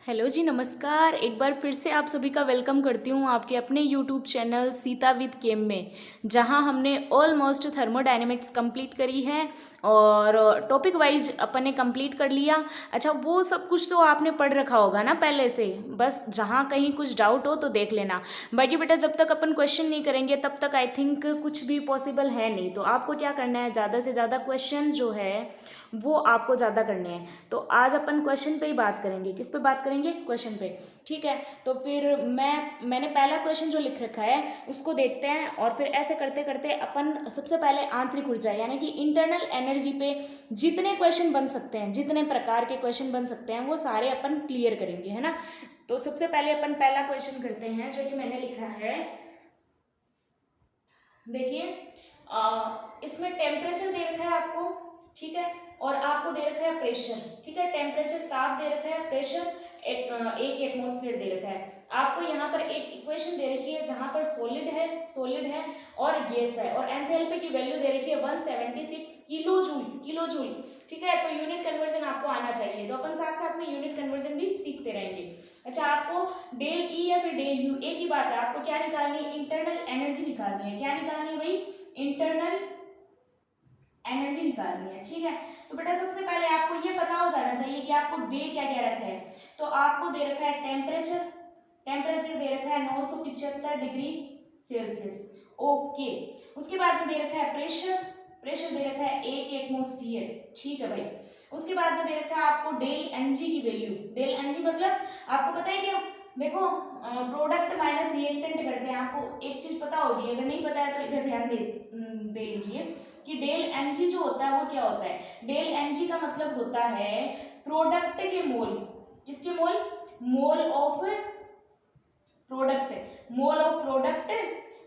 Hello जी, नमस्कार। एक बार फिर से आप सभी का वेलकम करती हूँ आपके अपने यूट्यूब चैनल सीता विद केम में, जहाँ हमने ऑलमोस्ट थर्मोडायनेमिक्स कंप्लीट करी है और टॉपिक वाइज अपन ने कंप्लीट कर लिया। अच्छा, वो सब कुछ तो आपने पढ़ रखा होगा ना पहले से, बस जहाँ कहीं कुछ डाउट हो तो देख लेना। बाकी बेटा जब तक अपन क्वेश्चन नहीं करेंगे तब तक आई थिंक कुछ भी पॉसिबल है नहीं। तो आपको क्या करना है, ज़्यादा से ज़्यादा क्वेश्चन जो है वो आपको ज़्यादा करने हैं। तो आज अपन क्वेश्चन पे ही बात करेंगे। किस पे बात करेंगे? क्वेश्चन पे। ठीक है, तो फिर मैंने पहला क्वेश्चन जो लिख रखा है उसको देखते हैं और फिर ऐसे करते करते अपन सबसे पहले आंतरिक ऊर्जा यानी कि इंटरनल एनर्जी पे जितने क्वेश्चन बन सकते हैं, जितने प्रकार के क्वेश्चन बन सकते हैं वो सारे अपन क्लियर करेंगे, है ना। तो सबसे पहले अपन पहला क्वेश्चन करते हैं जो कि मैंने लिखा है। देखिए, इसमें टेम्परेचर दे रखा है आपको, ठीक है, और आपको दे रखा है प्रेशर। ठीक है, टेम्परेचर ताप दे रखा है, प्रेशर एक एटमॉस्फेयर दे रखा है। आपको यहाँ पर एक इक्वेशन दे रखी है जहां पर सॉलिड है और गैस है, और एंथैल्पी की वैल्यू दे रखी है 176 किलो जूल। ठीक है, तो यूनिट कन्वर्जन आपको आना चाहिए, तो अपन साथ साथ में यूनिट कन्वर्जन भी सीखते रहेंगे। अच्छा, आपको डेल ई या फिर डेल यू एक ही बात है, आपको क्या निकालनी है? इंटरनल एनर्जी निकालनी है। क्या निकालनी है भाई? इंटरनल एनर्जी निकालनी है। ठीक है, तो बेटा सबसे पहले आपको ये पता हो जाना चाहिए कि आपको दे क्या क्या रखा है। तो आपको दे रखा है टेम्परेचर दे रखा है 975 डिग्री सेल्सियस। ओके, उसके बाद में दे रखा है प्रेशर दे रखा है 1 एटमॉस्फेयर। ठीक है भाई, उसके बाद में दे रखा है आपको डेल एनजी की वैल्यू। डेल एनजी मतलब आपको पता है क्या? देखो, प्रोडक्ट माइनस रिएक्टेंट करते हैं, आपको एक चीज पता होगी, अगर नहीं पता है तो इधर ध्यान दे लीजिए कि डेल एनजी जो होता है वो क्या होता है। डेल एनजी का मतलब होता है प्रोडक्ट के मोल। किसके mole? Mole of product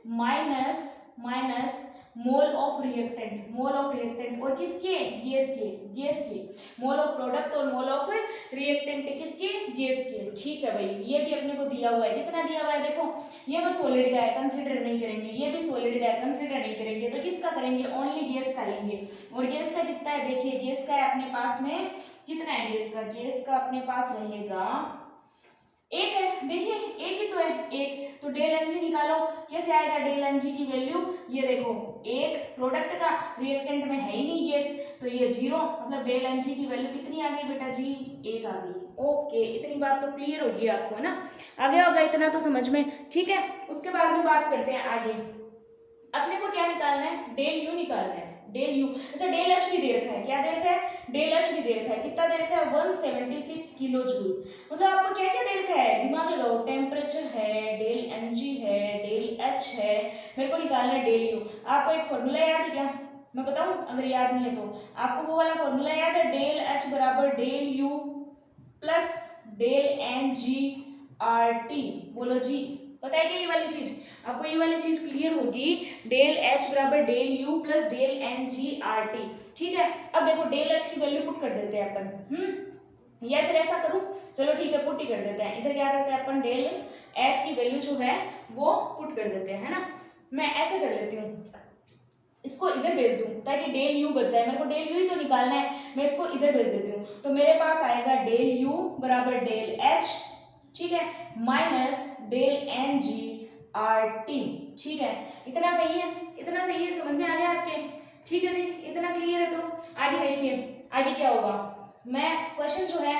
minus mole of reactant और किसके? गैस के मोल ऑफ प्रोडक्ट और मोल ऑफ रिएक्टेंट किसके? गैस के। ठीक है भाई, ये भी अपने को दिया हुआ है। कितना दिया हुआ है? देखो, ये तो सॉलिड का है, कंसीडर नहीं करेंगे। ये भी सॉलिड का है, कंसीडर नहीं करेंगे। तो किसका करेंगे? ओनली गैस का लेंगे। और गैस का कितना है? देखिए, गैस का है अपने पास में कितना है? गैस का अपने पास रहेगा एक है। देखिए, एक ही तो है, एक। तो डेल एनजी निकालो, कैसे आएगा डेल एनजी की वैल्यू? ये देखो, एक प्रोडक्ट का, रिएक्टेंट में है ही नहीं गैस, तो ये 0, मतलब डेल एनजी की वैल्यू कितनी आ गई बेटा जी? 1 आ गई। ओके, इतनी बात तो क्लियर होगी आपको, है ना। आ गया होगा इतना तो समझ में। ठीक है, उसके बाद में बात करते हैं आगे। अपने को क्या निकालना है? डेल यू निकालना है। डेल यू, अच्छा डेल एच भी दे रखा है। क्या दे रखा है? डेल एच भी दे रखा है। कितना दे रखा है? 176 किलो जूल। मतलब आपको क्या क्या दे रखा है? दिमाग लगाओ। टेम्परेचर है, डेल एनजी है, डेल एच है, मेरे को निकालना है डेल यू। आपको एक फॉर्मूला याद है क्या? मैं बताऊं अगर याद नहीं है तो। आपको वो वाला फॉर्मूला याद है? डेल एच बराबर del U plus del N G R T. बोलो जी, पता है क्या ये वाली चीज? आपको ये वाली चीज क्लियर होगी। डेल एच बराबर del U plus del N G R T. ठीक है, अब देखो डेल एच की वैल्यू पुट कर देते हैं अपन। या फिर ऐसा करूं, चलो ठीक है, पुट ही कर देते हैं। इधर क्या करते हैं अपन? डेल एच की वैल्यू जो है वो पुट कर देते हैं, है ना। मैं ऐसे कर लेती हूँ, इसको इधर भेज दूं ताकि डेल यू बच जाए। मेरे को डेल यू ही तो निकालना है, मैं इसको इधर भेज देती हूँ। तो मेरे पास आएगा डेल यू बराबर डेल एच, ठीक है, minus del N G R T. ठीक है, इतना सही है? इतना सही है? समझ में आ गया आपके? ठीक है जी, इतना क्लियर है। तो आगे देखिए, आगे क्या होगा। मैं क्वेश्चन जो है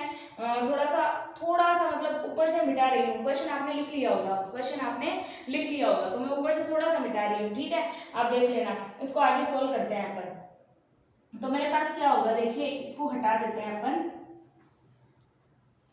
थोड़ा सा मतलब ऊपर से मिटा रही हूँ। क्वेश्चन आपने लिख लिया होगा, तो मैं ऊपर से थोड़ा सा मिटा रही हूँ। ठीक है, आप देख लेना। इसको आगे सोल्व करते हैं अपन। तो मेरे पास क्या होगा, देखिए, इसको हटा देते हैं अपन।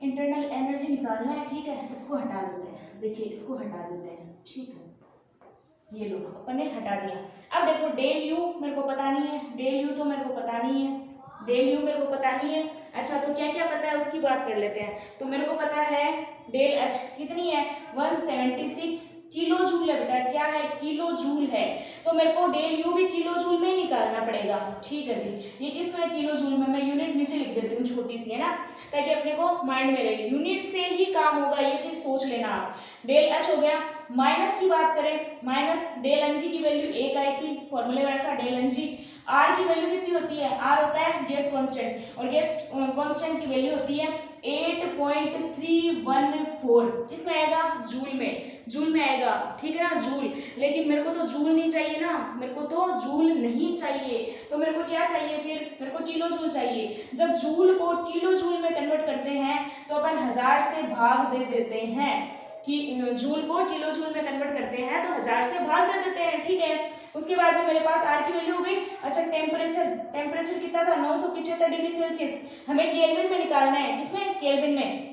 इंटरनल एनर्जी निकालना है, ठीक है, इसको हटा देते हैं। देखिए, इसको हटा देते हैं। ठीक है, ये लो, अपन ने हटा दिया। अब देखो, डेल यू मेरे को पता नहीं है, डेल यू तो मेरे को पता नहीं है, डेल यू मेरे को पता नहीं है। अच्छा, तो क्या क्या पता है उसकी बात कर लेते हैं। तो मेरे को पता है डेल एच कितनी है? 176 किलो जूल है बेटा। क्या है? किलो जूल है। तो मेरे को डेल यू भी किलो जूल में ही निकालना पड़ेगा। ठीक है जी, ये किस में? किलो जूल में। मैं यूनिट नीचे लिख देती हूँ छोटी सी, है ना, ताकि अपने को माइंड में रहे। यूनिट से ही काम होगा, ये चीज सोच लेना आप। डेल एच हो गया। माइनस की बात करें, माइनस डेल एन जी की वैल्यू 1 आई थी, फॉर्मूले में रखा डेल एन जी आर की वैल्यू कितनी होती है, आर होता है गैस कांस्टेंट, और गैस कांस्टेंट की वैल्यू होती है 8.314, किसमें आएगा, जूल में, जूल में आएगा, ठीक है ना, जूल। लेकिन मेरे को तो जूल नहीं चाहिए ना, मेरे को तो जूल नहीं चाहिए, तो मेरे को क्या चाहिए फिर, मेरे को किलो जूल चाहिए। जब जूल को किलो जूल में कन्वर्ट करते हैं तो अपन 1000 से भाग दे देते हैं, कि जूल को किलो जूल में कन्वर्ट करते हैं तो 1000 से भाग दे देते हैं, ठीक है। उसके बाद में मेरे पास आर की वैल्यू हो गई। अच्छा टेम्परेचर, टेम्परेचर कितना था, 975 डिग्री सेल्सियस, हमें केल्विन में निकालना है, किसमें, केल्विन में।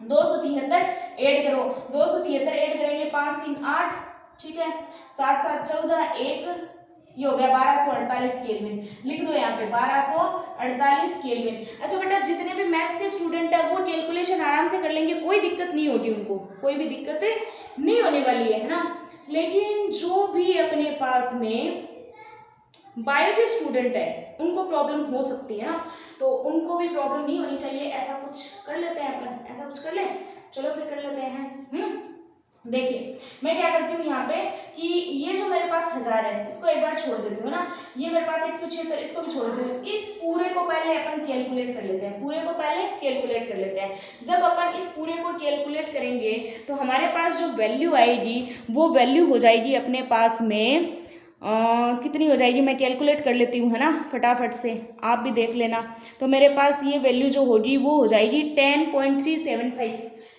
273 ऐड करो, 273 ऐड करेंगे 5 3 8, ठीक है, 7 7 14, 1, ये हो गया 1248 केल्विन, लिख दो यहाँ पे 1248 केल्विन। अच्छा बेटा जितने भी मैथ्स के स्टूडेंट है वो कैलकुलेशन आराम से कर लेंगे, कोई दिक्कत नहीं होगी उनको, कोई भी दिक्कत नहीं होने वाली है ना। लेकिन जो भी अपने पास में बायो के स्टूडेंट है उनको प्रॉब्लम हो सकती है ना, तो उनको भी प्रॉब्लम नहीं होनी चाहिए, ऐसा कुछ कर लेते हैं अपन, ऐसा कुछ कर ले, चलो फिर कर लेते हैं। देखिए मैं क्या करती हूँ यहाँ पे कि ये जो मेरे पास 1000 है इसको एक बार छोड़ देती हूँ ना, ये मेरे पास 176 इसको भी छोड़ देती हूँ, इस पूरे को पहले अपन कैलकुलेट कर लेते हैं, पूरे को पहले कैलकुलेट कर लेते हैं। जब अपन इस पूरे को कैलकुलेट करेंगे तो हमारे पास जो वैल्यू आएगी वो वैल्यू हो जाएगी अपने पास में कितनी हो जाएगी, मैं कैलकुलेट कर लेती हूँ है ना फटाफट से, आप भी देख लेना। तो मेरे पास ये वैल्यू जो होगी वो हो जाएगी 10.375,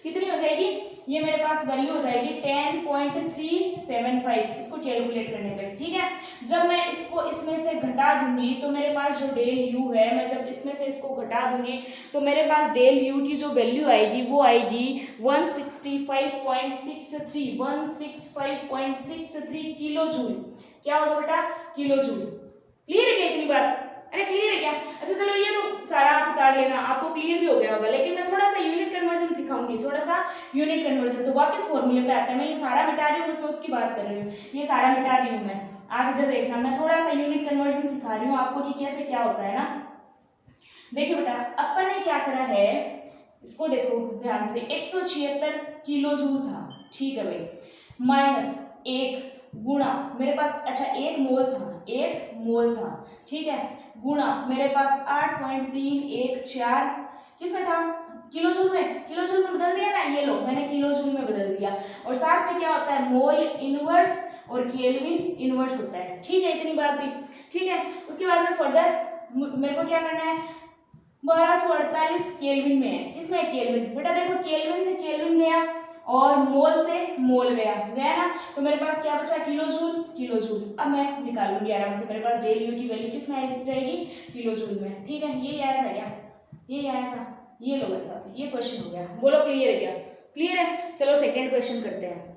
कितनी हो जाएगी, ये मेरे पास वैल्यू हो जाएगी 10.375 इसको कैलकुलेट करने पे, ठीक है। जब मैं इसको इसमें से घटा दूंगी तो मेरे पास जो डेल यू है, मैं जब इसमें से इसको घटा दूंगी तो मेरे पास डेल यू की जो वैल्यू आएगी वो आएगी 165.63 किलो जूल। क्या होगा बेटा, किलो जूल। क्लियर है क्या इतनी बात, अरे क्लियर है क्या। अच्छा चलो ये तो सारा आप उतार लेना, आपको क्लियर भी हो गया होगा, लेकिन मैं थोड़ा सा यूनिट कन्वर्जन सिखाऊंगी, थोड़ा सा यूनिट कन्वर्जन। तो वापस फॉर्मूले पे आता है, मैं ये सारा मिटा रही हूँ, उसमें उसकी बात कर रही हूँ, ये सारा मिटा रही हूँ मैं, आप इधर देखना, मैं थोड़ा सा यूनिट कन्वर्जन सिखा रही हूँ आपको कि कैसे क्या होता है ना। देखिए बेटा अपन ने क्या करा है, इसको देखो ध्यान से, 176 किलो जूल था, ठीक है भाई, माइनस 1 गुणा मेरे पास, अच्छा 1 मोल था, 1 मोल था, ठीक है, गुणा मेरे पास 8.314 किसमें था, किलो जूल में, किलो जूल में बदल दिया ना, ये लो मैंने किलो जूल में बदल दिया, और साथ में क्या होता है, मोल इनवर्स और केल्विन इनवर्स होता है, ठीक है, इतनी बात भी ठीक है। उसके बाद में फर्दर मेरे को क्या करना है, 1248 केल्विन में है, किसमें, केल्विन, बेटा देखो केल्विन से केल्विन गया और मोल से मोल गया, गया ना, तो मेरे पास क्या बचा, किलो जूल, किलो जूल। अब मैं निकालूंगी आराम से, मेरे पास डेल यू की वैल्यू किसमें आ जाएगी, किलो जूल में, ठीक है। ये आया था क्या, ये आया था, ये लो वैसा, ये क्वेश्चन हो गया, बोलो क्लियर है क्या, क्लियर है। चलो सेकेंड क्वेश्चन करते हैं।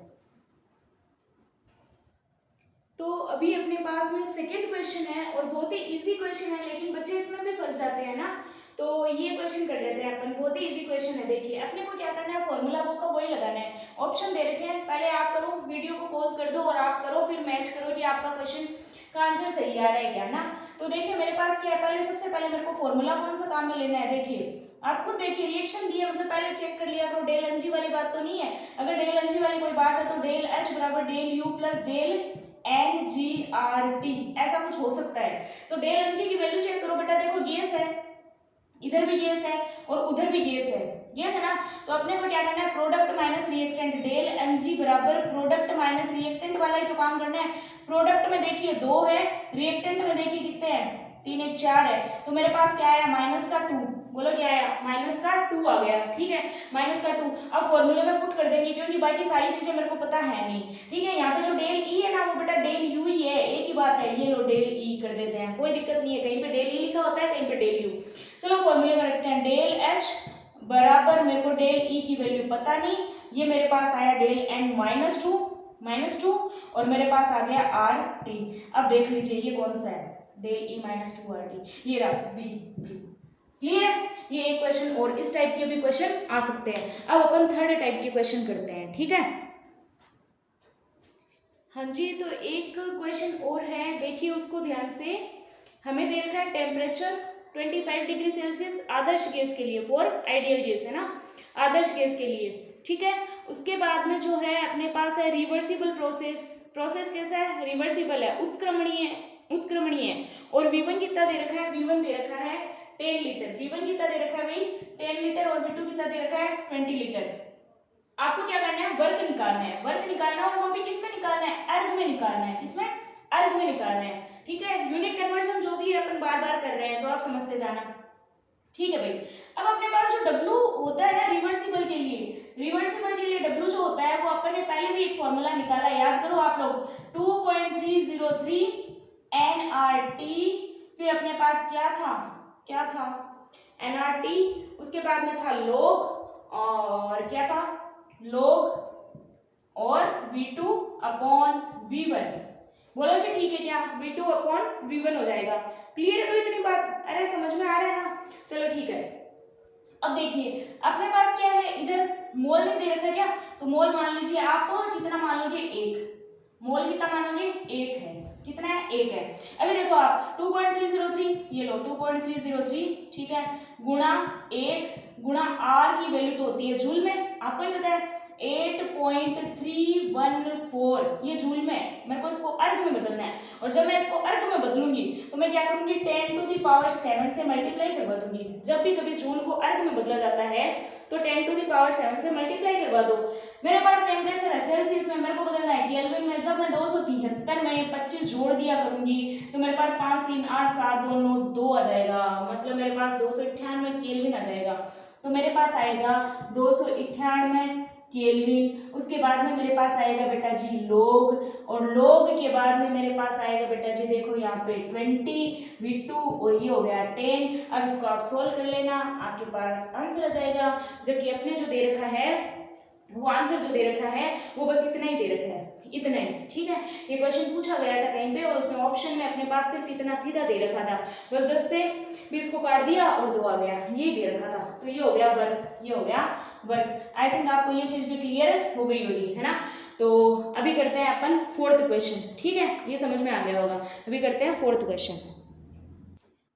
तो अभी अपने पास में सेकेंड क्वेश्चन है और बहुत ही इजी क्वेश्चन है, लेकिन बच्चे इसमें भी फंस जाते हैं ना, तो ये क्वेश्चन कर लेते हैं अपन, बहुत ही इजी क्वेश्चन है। देखिए अपने को क्या करना है, फॉर्मूला बुक का वही लगाना है, ऑप्शन दे रखे हैं, पहले आप करो, वीडियो को पॉज कर दो और आप करो, फिर मैच करो कि आपका क्वेश्चन का आंसर सही आ रहा है क्या ना। तो देखिए मेरे पास क्या है, पहले सबसे पहले मेरे को फॉर्मूला कौन सा काम में लेना है, देखिए आप खुद देखिए, रिएक्शन दिया मतलब पहले चेक कर लिया करो, डेल एनजी वाली बात तो नहीं है, अगर डेल एनजी वाली कोई बात है तो डेल एच बराबर del U plus del NGRT ऐसा कुछ हो सकता है। तो डेल एनजी की वैल्यू चेक करो बेटा, देखो गैस है, इधर भी गैस है और उधर भी गैस है ना, तो अपने को क्या करना है, product minus reactant, del N G बराबर प्रोडक्ट माइनस रिएक्टेंट वाला ही तो काम करना है। प्रोडक्ट में देखिए 2 है, रिएक्टेंट में देखिए कितने हैं, 3 1 4 है, तो मेरे पास क्या आया, माइनस का 2, बोलो क्या आया, माइनस का 2 आ गया, ठीक है, माइनस का 2। अब फॉर्मूले में पुट कर देंगे क्योंकि बाकी सारी चीजें मेरे को पता है नहीं, ठीक है। यहाँ पे जो डेल ई है ना वो बेटा डेल यू ही है, एक ही बात है, ये लो डेल ई कर देते हैं, कोई दिक्कत नहीं है, कहीं पे डेल ई लिखा होता है, कहीं पे डेल यू। चलो फॉर्मूले में रखते हैं, डेल एच बराबर मेरे को डेल ई की वैल्यू पता नहीं, ये मेरे पास आया डेल एन माइनस टू और मेरे पास आ गया आर टी। अब देख लीजिए ये कौन सा है, del E minus 2 R T, ये रहा बी, क्लियर है। ये एक क्वेश्चन और इस टाइप के भी क्वेश्चन आ सकते हैं। अब अपन थर्ड टाइप के क्वेश्चन करते हैं, ठीक है। हाँ जी, तो एक क्वेश्चन और है, देखिए उसको ध्यान से, हमें दे रखा है टेम्परेचर 25 डिग्री सेल्सियस आदर्श गैस के लिए, फॉर आइडियल गैस है ना, आदर्श गैस के लिए, ठीक है। उसके बाद में जो है अपने पास है रिवर्सिबल प्रोसेस कैसा है, रिवर्सिबल है, उत्क्रमणीय उत्क्रमणीय है। और V1 कितना दे रखा है, V1 दे रखा है 10 लीटर, V1 कितना दे रखा है भाई 10 लीटर, और V2 कितना दे रखा है 20 लीटर। आपको क्या करना है, वर्क निकालना है, वर्क निकालना है, और वो भी किसमें निकालना है, अर्ग में निकालना है, किसमें, अर्ग में निकालना है। ठीक है, यूनिट कन्वर्जन जो भी है अपन बार बार कर रहे हैं, तो आप समझते जाना। ठीक है भाई, अब अपने पास जो W होता है ना रिवर्सिबल के लिए W जो होता है वो अपन ने पहले भी एक फॉर्मूला निकाला, याद करो आप लोग, 2.303 nRT, फिर अपने पास क्या था nRT, उसके बाद में था log, और क्या था log, और V2 अपॉन V1। बोलो जी ठीक है क्या, V2 अपॉन V1 हो जाएगा। क्लियर है तो इतनी बात, अरे समझ में आ रहा है ना, चलो ठीक है। अब देखिए अपने पास क्या है, इधर मोल नहीं दे रखा क्या, तो मोल मान लीजिए आप कितना मान लोगे, 1 मोल कितना मानोगे, 1 है, कितना है 1 है। अभी देखो आप 2.303, ये लो 2.303, ठीक है, गुणा 1 गुणा R की वैल्यू तो होती है जूल में, आपको ही पता है 8.314, ये जूल में, मेरे को इसको अर्ग में बदलना है। और जब मैं इसको अर्ग में बदलूंगी तो मैं क्या करूंगी, 10⁻7 से मल्टीप्लाई करवा दूंगी। जब भी कभी जूल को अर्ग में बदला जाता है तो 10⁻7 से मल्टीप्लाई करवा दो। मेरे पास टेम्परेचर है सेल्सियस में, मेरे को बदलना है केल्विन में। जब मैं 273 में 25 जोड़ दिया करूंगी तो मेरे पास 5 3 8 7 2 9 2 आ जाएगा, मतलब मेरे पास 298 केल्विन आ जाएगा। तो मेरे पास आएगा 298 केल्विन। उसके बाद में मेरे पास आएगा बेटा जी लोग, और लोग के बाद में मेरे पास आएगा बेटा जी देखो यहाँ पे 20 V2, और ये हो गया 10। अब इसको आप सोल्व कर लेना, आपके पास आंसर आ जाएगा। जबकि अपने जो दे रखा है वो आंसर जो दे रखा है वो बस इतना ही दे रखा है, इतना ही। ठीक है, ये क्वेश्चन पूछा गया था कहीं पे और उसमें ऑप्शन में अपने पास सिर्फ इतना सीधा दे रखा था, बस 10 से 20 को काट दिया और 2 आ गया, ये दे रखा था। तो ये हो गया वर्ग, ये हो गया वर्ग। आई थिंक आपको ये चीज भी क्लियर हो गई होगी, है ना। तो अभी करते हैं अपन 4th क्वेश्चन। ठीक है, ये समझ में आ गया होगा। अभी करते हैं 4th क्वेश्चन।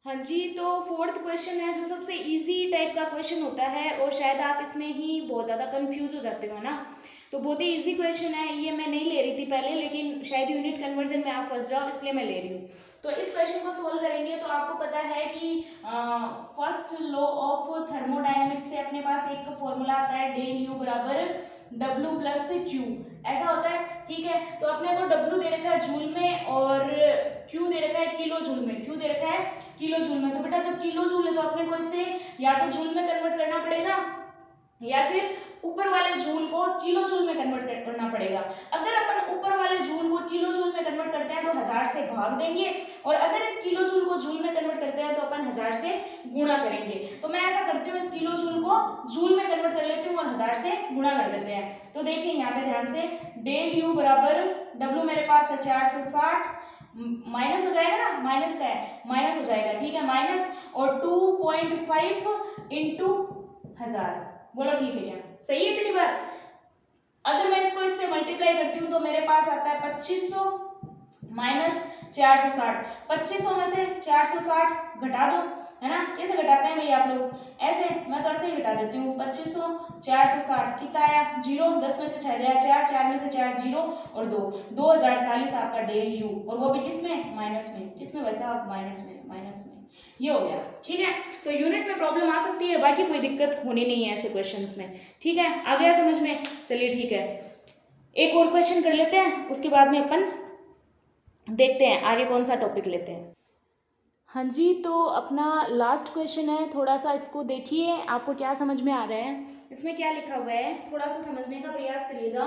हाँ जी, तो 4th क्वेश्चन है जो सबसे इजी टाइप का क्वेश्चन होता है, और शायद आप इसमें ही बहुत ज़्यादा कंफ्यूज हो जाते हो ना। तो बहुत ही इजी क्वेश्चन है ये, मैं नहीं ले रही थी पहले, लेकिन शायद यूनिट कन्वर्जन में आप फंस जाओ इसलिए मैं ले रही हूँ। तो इस क्वेश्चन को सोल्व करेंगे तो आपको पता है कि फर्स्ट लॉ ऑफ थर्मोडायनेमिक्स से अपने पास एक फॉर्मूला आता है, डेल यू बराबर W प्लस क्यू, ऐसा होता है। ठीक है, तो अपने को W दे रखा है जूल में और Q दे रखा है किलो जूल में, Q दे रखा है किलो जूल में। तो बेटा जब किलो जूल है तो अपने को इसे या तो जूल में कन्वर्ट करना पड़ेगा या फिर ऊपर वाले जूल को किलो जूल में कन्वर्ट करना पड़ेगा। अगर अपन ऊपर वाले जूल को किलो जूल में कन्वर्ट करते हैं तो 1000 से भाग देंगे, और अगर इस किलो जूल को जूल में कन्वर्ट करते हैं तो अपन 1000 से गुणा करेंगे। तो मैं ऐसा करती हूँ, इस किलो जूल को जूल में कन्वर्ट कर लेती हूँ और 1000 से गुणा कर देते हैं। तो देखिए यहाँ पे ध्यान से, डेल यू बराबर W मेरे पास है 460, माइनस हो जाएगा ना, माइनस का है, माइनस हो जाएगा। ठीक है, माइनस, और 2.5 इंटू 1000, बोलो ठीक है क्या, सही है इतनी बात। अगर मैं इसको इससे मल्टीप्लाई करती हूँ तो मेरे पास आता है 2500 माइनस 460। 2500 में से 460 घटा दो, है ना। कैसे घटाते हैं भाई आप लोग, ऐसे, मैं तो ऐसे ही घटा देती हूँ। 2500 460 कितना आया, 0, 10 में से 6 गया 4, 4 में से 4 0 और 2, 2040 आपका डेल यू, और वो भी किसमें, माइनस में। किसमें वैसा आप, माइनस में, माइनस में। ये हो गया। ठीक है, तो यूनिट में प्रॉब्लम आ सकती है, बाकी कोई दिक्कत होनी नहीं है ऐसे क्वेश्चंस में। ठीक है, आ गया समझ में, चलिए ठीक है। एक और क्वेश्चन कर लेते हैं, उसके बाद में अपन देखते हैं आगे कौन सा टॉपिक लेते हैं। हाँ जी, तो अपना लास्ट क्वेश्चन है, थोड़ा सा इसको देखिए आपको क्या समझ में आ रहा है, इसमें क्या लिखा हुआ है, थोड़ा सा समझने का प्रयास करिएगा।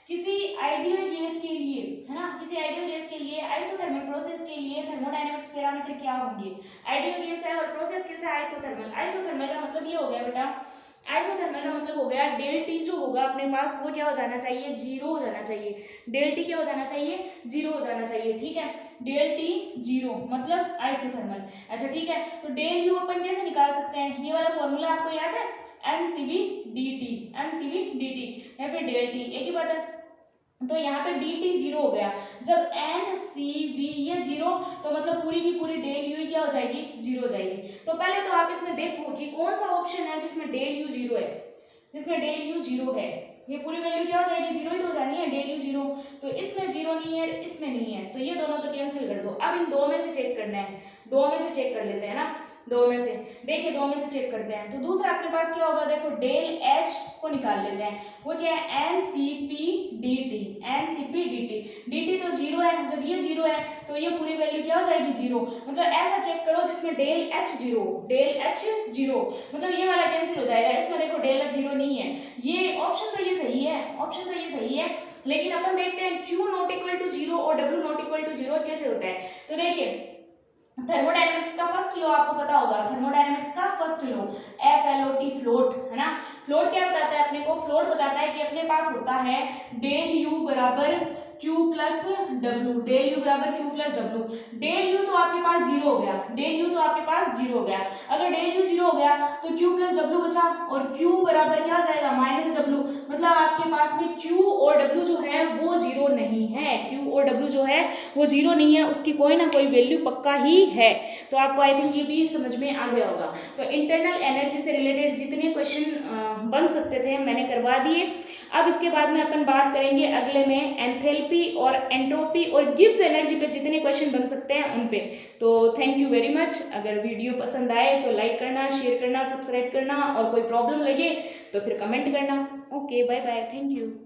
किसी आइडियल गैस के लिए, है ना, किसी आइडियल गैस के लिए आइसोथर्मल प्रोसेस के लिए थर्मोडायनेमिक्स पैरामीटर क्या होंगे। आइडियल गैस है और प्रोसेस कैसा है, आइसोथर्मल। आइसोथर्मल का मतलब ये हो गया बेटा, आइसोथर्मल का मतलब हो गया डेल टी जो होगा अपने पास वो क्या हो जाना चाहिए, 0 हो जाना चाहिए। डेल टी क्या हो जाना चाहिए, 0 हो जाना चाहिए। ठीक है, डेल टी 0 मतलब आइसोथर्मल। अच्छा ठीक है, तो डेल यू अपन कैसे निकाल सकते हैं, ये वाला फॉर्मूला आपको याद है, NCV/dt, NCV/dt या फिर डेल टी, एक ही बात है। तो यहाँ पे dt 0 हो गया, जब NCV ये 0 तो मतलब पूरी की पूरी डेल यू क्या हो जाएगी, 0 हो जाएगी। तो पहले तो आप इसमें देखो कि कौन सा ऑप्शन है जिसमें डेल यू 0 है, जिसमें डेल यू 0 है। ये पूरी वैल्यू क्या हो जाएगी, जीरो ही तो हो जानी है, डेल यू जीरो। तो इसमें जीरो नहीं है, इसमें नहीं है, तो ये दोनों तो कैंसिल कर दो। अब इन दो में से चेक करना है, दो में से चेक कर लेते हैं ना, दो में से देखिए, दो में से चेक करते हैं। तो दूसरा अपने पास क्या होगा, देखो डेल एच को निकाल लेते हैं, वो क्या है, N C P D T, N C P D T, D T तो जीरो है, जब ये जीरो है तो ये पूरी वैल्यू क्या हो जाएगी, जीरो। मतलब ऐसा चेक करो जिसमें del H zero, del H zero, मतलब ये वाला कैंसिल हो जाएगा, इसमें देखो डेल एच जीरो नहीं है, ये ऑप्शन तो ये सही है, ऑप्शन तो ये सही है। लेकिन अपन देखते हैं Q not equal to zero और W not equal to zero कैसे होता है। तो देखिए थर्मोडायनेमिक्स का फर्स्ट लॉ आपको पता होगा, थर्मोडायनेमिक्स का फर्स्ट लॉ FLOT, फ्लोट, है ना। फ्लोट क्या बताता है अपने को, फ्लोट बताता है कि अपने पास होता है डेल यू बराबर Q plus W, del U बराबर Q plus W. Del U तो आपके पास जीरो हो गया, डेल यू तो आपके पास जीरो हो गया, अगर डेल यू जीरो हो गया तो Q प्लस डब्ल्यू बचा, और Q बराबर क्या हो जाएगा, माइनस डब्ल्यू। मतलब आपके पास में Q और W जो है वो जीरो नहीं है, Q और W जो है वो जीरो नहीं है, उसकी कोई ना कोई वैल्यू पक्का ही है। तो आपको आई थिंक ये भी समझ में आ गया होगा। तो इंटरनल एनर्जी से रिलेटेड जितने क्वेश्चन बन सकते थे मैंने करवा दिए। अब इसके बाद में अपन बात करेंगे अगले में एंथैल्पी और एंट्रोपी और गिब्स एनर्जी पे जितने क्वेश्चन बन सकते हैं उन पे। तो थैंक यू वेरी मच। अगर वीडियो पसंद आए तो लाइक करना, शेयर करना, सब्सक्राइब करना, और कोई प्रॉब्लम लगे तो फिर कमेंट करना। Okay, bye bye, thank you.